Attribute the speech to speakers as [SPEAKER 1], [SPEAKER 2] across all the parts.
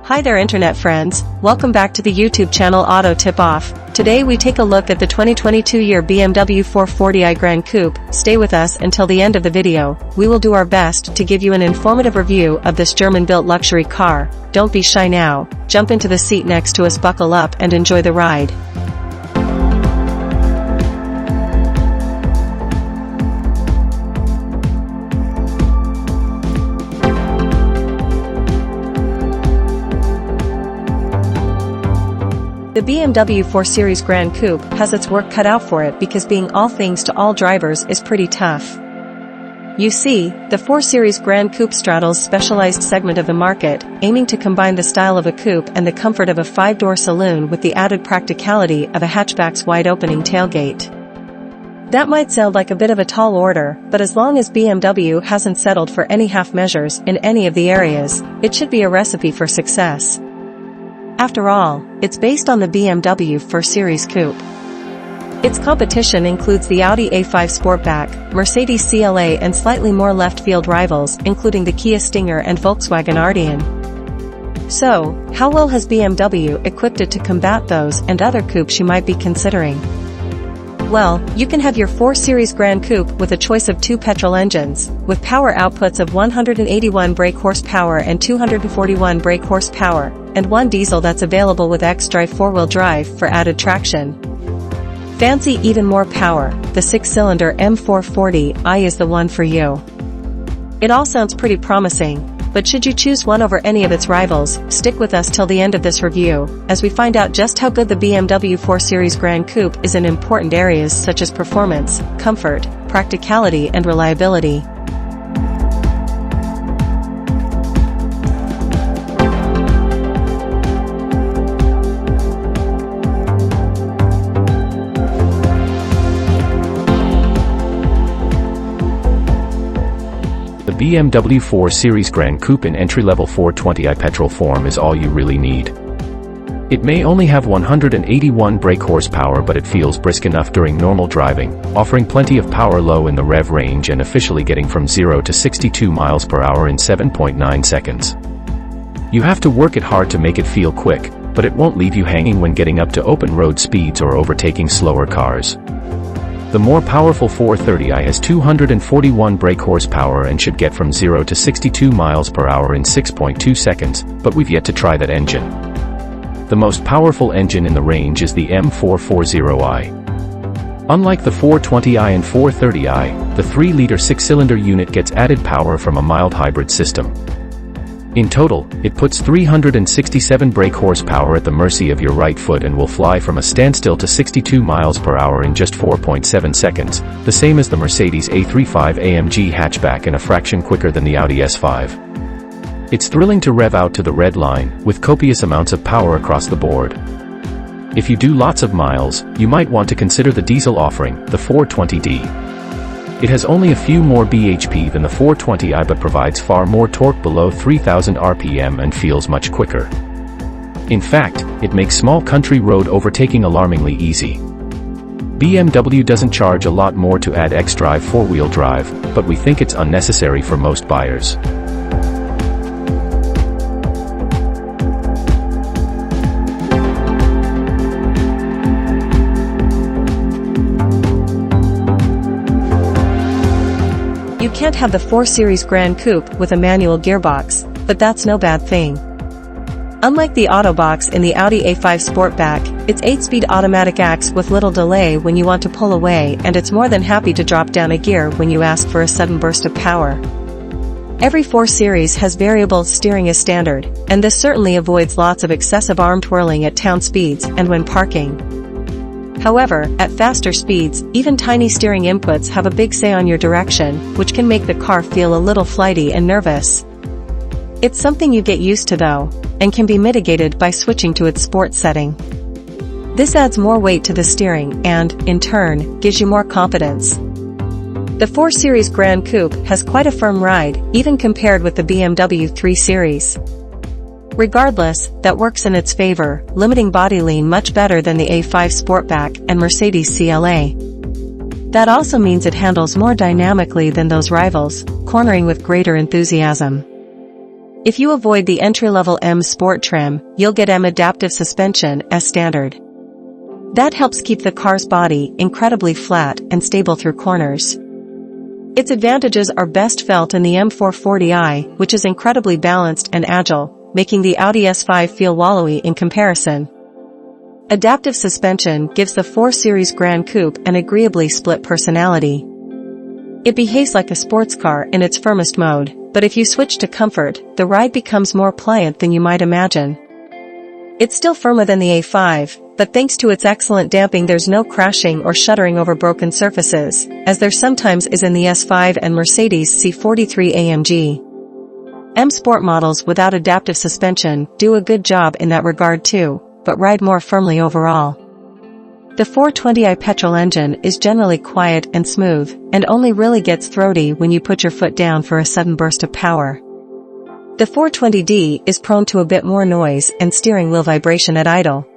[SPEAKER 1] Hi there internet friends, welcome back to the YouTube channel Auto Tip Off. Today we take a look at the 2022 year BMW 440i Gran Coupe. Stay with us until the end of the video. We will do our best to give you an informative review of this German-built luxury car. Don't be shy now, jump into the seat next to us, buckle up and enjoy the ride. The BMW 4 Series Gran Coupe has its work cut out for it because being all things to all drivers is pretty tough. You see, the 4 Series Gran Coupe straddles specialized segment of the market, aiming to combine the style of a coupe and the comfort of a 5-door saloon with the added practicality of a hatchback's wide-opening tailgate. That might sound like a bit of a tall order, but as long as BMW hasn't settled for any half measures in any of the areas, it should be a recipe for success. After all, it's based on the BMW 4 Series Coupe. Its competition includes the Audi A5 Sportback, Mercedes CLA and slightly more left-field rivals including the Kia Stinger and Volkswagen Arteon. So, how well has BMW equipped it to combat those and other coupes you might be considering? Well, you can have your 4 Series Gran Coupe with a choice of 2 petrol engines, with power outputs of 181 brake horsepower and 241 brake horsepower, and 1 diesel that's available with xDrive 4-wheel drive for added traction. Fancy even more power, the 6-cylinder M440i is the one for you. It all sounds pretty promising, but should you choose one over any of its rivals, stick with us till the end of this review, as we find out just how good the BMW 4 Series Gran Coupe is in important areas such as performance, comfort, practicality and reliability.
[SPEAKER 2] The BMW 4 Series Gran Coupe in entry-level 420i petrol form is all you really need. It may only have 181 brake horsepower, but it feels brisk enough during normal driving, offering plenty of power low in the rev range and officially getting from 0 to 62 miles per hour in 7.9 seconds. You have to work it hard to make it feel quick, but it won't leave you hanging when getting up to open road speeds or overtaking slower cars. The more powerful 430i has 241 brake horsepower and should get from 0 to 62 miles per hour in 6.2 seconds, but we've yet to try that engine. The most powerful engine in the range is the M440i. Unlike the 420i and 430i, the 3-liter 6-cylinder unit gets added power from a mild hybrid system. In total, it puts 367 brake horsepower at the mercy of your right foot and will fly from a standstill to 62 miles per hour in just 4.7 seconds, the same as the Mercedes A35 AMG hatchback and a fraction quicker than the Audi S5. It's thrilling to rev out to the red line, with copious amounts of power across the board. If you do lots of miles, you might want to consider the diesel offering, the 420d. It has only a few more bhp than the 420i but provides far more torque below 3000 rpm and feels much quicker. In fact, it makes small country road overtaking alarmingly easy. BMW doesn't charge a lot more to add xDrive 4-wheel drive, but we think it's unnecessary for most buyers.
[SPEAKER 1] You can't have the 4 Series Gran Coupe with a manual gearbox, but that's no bad thing. Unlike the Autobox in the Audi A5 Sportback, its 8-speed automatic acts with little delay when you want to pull away, and it's more than happy to drop down a gear when you ask for a sudden burst of power. Every 4 Series has variable steering as standard, and this certainly avoids lots of excessive arm twirling at town speeds and when parking. However, at faster speeds, even tiny steering inputs have a big say on your direction, which can make the car feel a little flighty and nervous. It's something you get used to though, and can be mitigated by switching to its sport setting. This adds more weight to the steering and, in turn, gives you more confidence. The 4 Series Gran Coupe has quite a firm ride, even compared with the BMW 3 Series. Regardless, that works in its favor, limiting body lean much better than the A5 Sportback and Mercedes CLA. That also means it handles more dynamically than those rivals, cornering with greater enthusiasm. If you avoid the entry-level M Sport trim, you'll get M adaptive suspension as standard. That helps keep the car's body incredibly flat and stable through corners. Its advantages are best felt in the M440i, which is incredibly balanced and agile, making the Audi S5 feel wallowy in comparison. Adaptive suspension gives the 4 Series Gran Coupe an agreeably split personality. It behaves like a sports car in its firmest mode, but if you switch to comfort, the ride becomes more pliant than you might imagine. It's still firmer than the A5, but thanks to its excellent damping there's no crashing or shuddering over broken surfaces, as there sometimes is in the S5 and Mercedes C43 AMG. M Sport models without adaptive suspension do a good job in that regard too, but ride more firmly overall. The 440i petrol engine is generally quiet and smooth, and only really gets throaty when you put your foot down for a sudden burst of power. The 420d is prone to a bit more noise and steering wheel vibration at idle.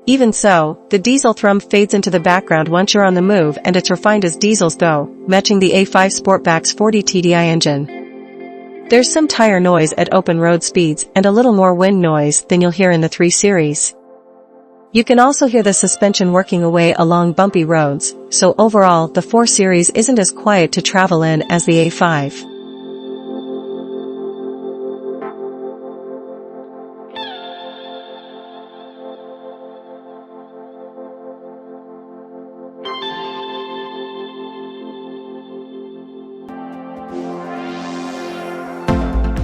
[SPEAKER 1] Even so, the diesel thrum fades into the background once you're on the move and it's refined as diesels go, matching the A5 Sportback's 40 TDI engine. There's some tire noise at open road speeds and a little more wind noise than you'll hear in the 3 Series. You can also hear the suspension working away along bumpy roads, so overall the 4 Series isn't as quiet to travel in as the A5.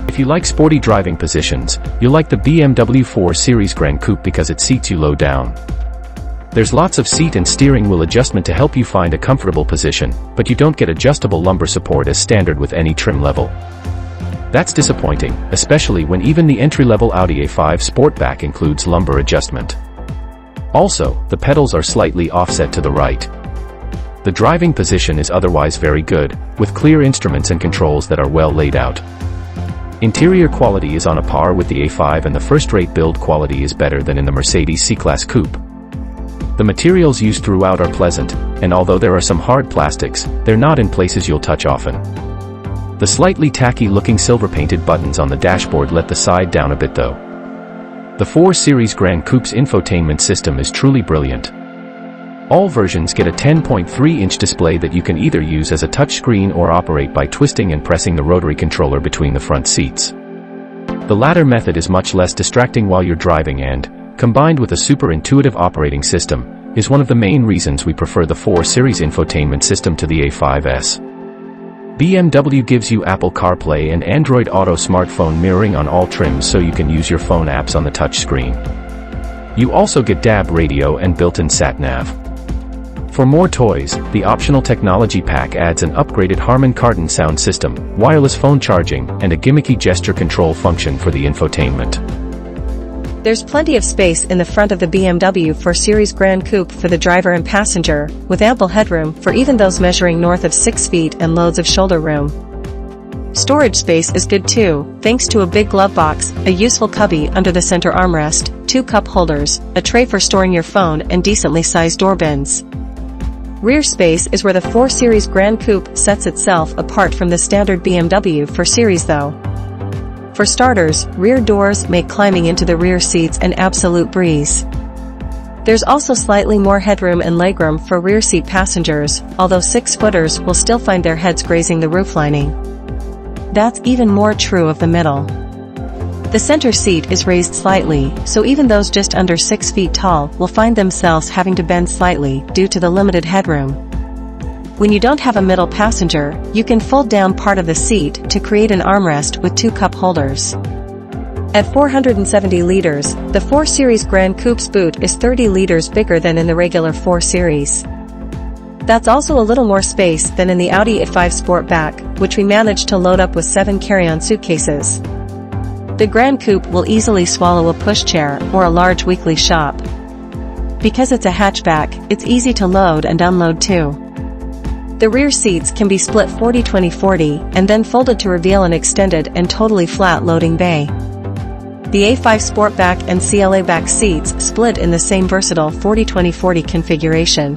[SPEAKER 2] If you like sporty driving positions, you'll like the BMW 4 Series Gran Coupe because it seats you low down. There's lots of seat and steering wheel adjustment to help you find a comfortable position, but you don't get adjustable lumbar support as standard with any trim level. That's disappointing, especially when even the entry-level Audi A5 Sportback includes lumbar adjustment. Also, the pedals are slightly offset to the right. The driving position is otherwise very good, with clear instruments and controls that are well laid out. Interior quality is on a par with the A5 and the first-rate build quality is better than in the Mercedes C-Class Coupe. The materials used throughout are pleasant, and although there are some hard plastics, they're not in places you'll touch often. The slightly tacky-looking silver-painted buttons on the dashboard let the side down a bit though. The 4 Series Gran Coupe's infotainment system is truly brilliant. All versions get a 10.3-inch display that you can either use as a touchscreen or operate by twisting and pressing the rotary controller between the front seats. The latter method is much less distracting while you're driving and, combined with a super intuitive operating system, is one of the main reasons we prefer the 4 Series infotainment system to the A5s. BMW gives you Apple CarPlay and Android Auto smartphone mirroring on all trims so you can use your phone apps on the touchscreen. You also get DAB radio and built-in sat-nav. For more toys, the optional technology pack adds an upgraded Harman Kardon sound system, wireless phone charging, and a gimmicky gesture control function for the infotainment.
[SPEAKER 1] There's plenty of space in the front of the BMW 4 Series Gran Coupe for the driver and passenger, with ample headroom for even those measuring north of 6 feet and loads of shoulder room. Storage space is good too, thanks to a big glove box, a useful cubby under the center armrest, 2 cup holders, a tray for storing your phone and decently sized door bins. Rear space is where the 4 Series Gran Coupe sets itself apart from the standard BMW 4 Series though. For starters, rear doors make climbing into the rear seats an absolute breeze. There's also slightly more headroom and legroom for rear seat passengers, although 6-footers will still find their heads grazing the roof lining. That's even more true of the middle. The center seat is raised slightly, so even those just under 6 feet tall will find themselves having to bend slightly due to the limited headroom. When you don't have a middle passenger, you can fold down part of the seat to create an armrest with 2 cup holders. At 470 liters, the 4 Series Gran Coupe's boot is 30 liters bigger than in the regular 4 Series. That's also a little more space than in the Audi A5 Sportback, which we managed to load up with 7 carry-on suitcases. The Gran Coupe will easily swallow a pushchair or a large weekly shop. Because it's a hatchback, it's easy to load and unload too. The rear seats can be split 40-20-40 and then folded to reveal an extended and totally flat loading bay. The A5 Sportback and CLA back seats split in the same versatile 40-20-40 configuration.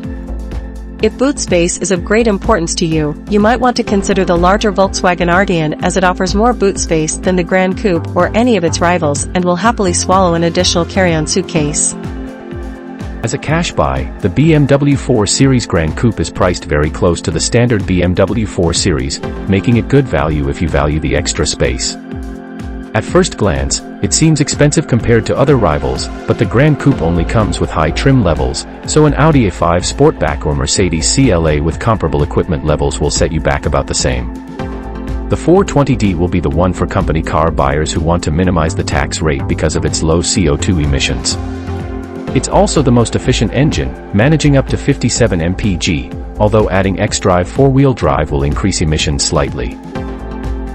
[SPEAKER 1] If boot space is of great importance to you, you might want to consider the larger Volkswagen Arteon, as it offers more boot space than the Gran Coupe or any of its rivals and will happily swallow an additional carry-on suitcase.
[SPEAKER 2] As a cash buy, the BMW 4 Series Gran Coupe is priced very close to the standard BMW 4 Series, making it good value if you value the extra space. At first glance, it seems expensive compared to other rivals, but the Gran Coupe only comes with high trim levels, so an Audi A5 Sportback or Mercedes CLA with comparable equipment levels will set you back about the same. The 420d will be the one for company car buyers who want to minimize the tax rate because of its low CO2 emissions. It's also the most efficient engine, managing up to 57 mpg, although adding xDrive 4-wheel drive will increase emissions slightly.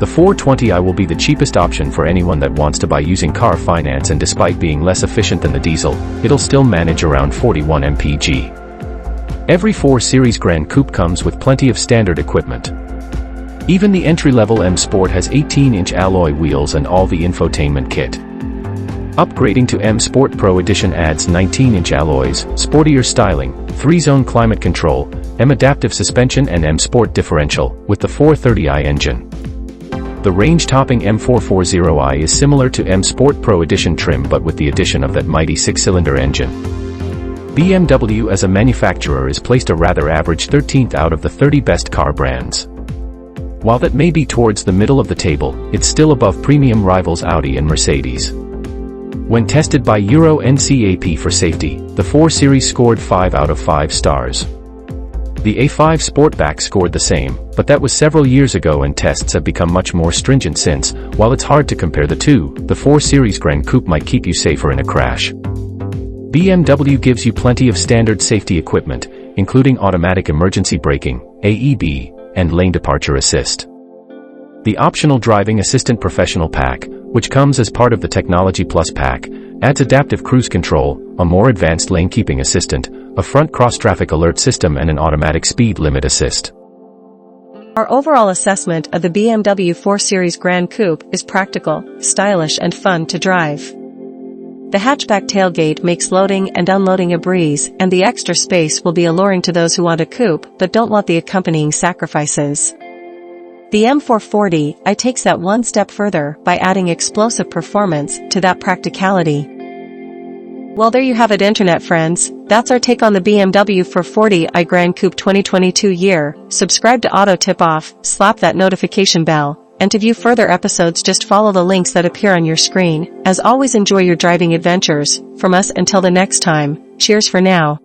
[SPEAKER 2] The 420i will be the cheapest option for anyone that wants to buy using car finance, and despite being less efficient than the diesel, it'll still manage around 41 mpg. Every 4 Series Gran Coupe comes with plenty of standard equipment. Even the entry-level M Sport has 18-inch alloy wheels and all the infotainment kit. Upgrading to M Sport Pro Edition adds 19-inch alloys, sportier styling, 3-zone climate control, M adaptive suspension and M Sport differential, with the 430i engine. The range-topping M440i is similar to M Sport Pro Edition trim but with the addition of that mighty 6-cylinder engine. BMW as a manufacturer is placed a rather average 13th out of the 30 best car brands. While that may be towards the middle of the table, it's still above premium rivals Audi and Mercedes. When tested by Euro NCAP for safety, the 4 Series scored 5 out of 5 stars. The A5 Sportback scored the same, but that was several years ago and tests have become much more stringent since. While it's hard to compare the two, the 4 Series Gran Coupe might keep you safer in a crash. BMW gives you plenty of standard safety equipment, including automatic emergency braking, AEB, and lane departure assist. The optional Driving Assistant Professional Pack, which comes as part of the Technology Plus pack, adds adaptive cruise control, a more advanced lane keeping assistant, a front cross-traffic alert system and an automatic speed limit assist.
[SPEAKER 1] Our overall assessment of the BMW 4 Series Gran Coupe is practical, stylish and fun to drive. The hatchback tailgate makes loading and unloading a breeze, and the extra space will be alluring to those who want a coupe but don't want the accompanying sacrifices. The M440i takes that one step further by adding explosive performance to that practicality. Well, there you have it, internet friends. That's our take on the BMW 440i Gran Coupe 2022 year. Subscribe to Auto Tip Off, slap that notification bell, and to view further episodes just follow the links that appear on your screen. As always, enjoy your driving adventures. From us until the next time, cheers for now.